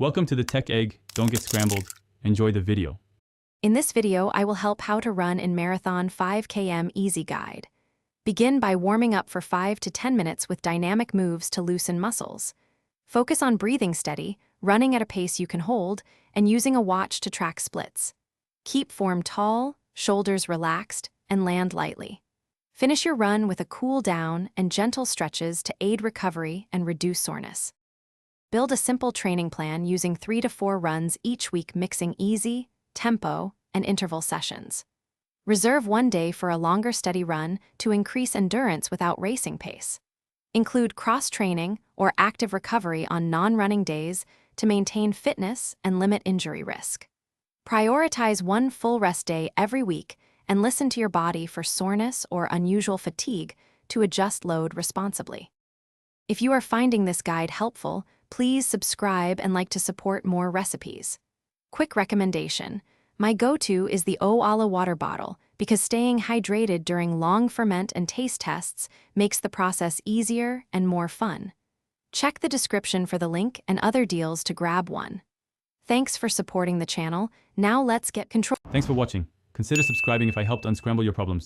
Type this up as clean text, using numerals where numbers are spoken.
Welcome to the Tech Egg. Don't get scrambled. Enjoy the video. In this video, I will help how to run in marathon 5 km easy guide. Begin by warming up for 5 to 10 minutes with dynamic moves to loosen muscles. Focus on breathing steady, running at a pace you can hold, and using a watch to track splits. Keep form tall, shoulders relaxed, and land lightly. Finish your run with a cool down and gentle stretches to aid recovery and reduce soreness. Build a simple training plan using 3 to 4 runs each week, mixing easy, tempo, and interval sessions. Reserve one day for a longer steady run to increase endurance without racing pace. Include cross-training or active recovery on non-running days to maintain fitness and limit injury risk. Prioritize one full rest day every week and listen to your body for soreness or unusual fatigue to adjust load responsibly. If you are finding this guide helpful, please subscribe and like to support more recipes. Quick recommendation: my go-to is the O-Ala water bottle because staying hydrated during long ferment and taste tests makes the process easier and more fun. Check the description for the link and other deals to grab one. Thanks for supporting the channel. Now let's get control. Thanks for watching. Consider subscribing if I helped unscramble your problems.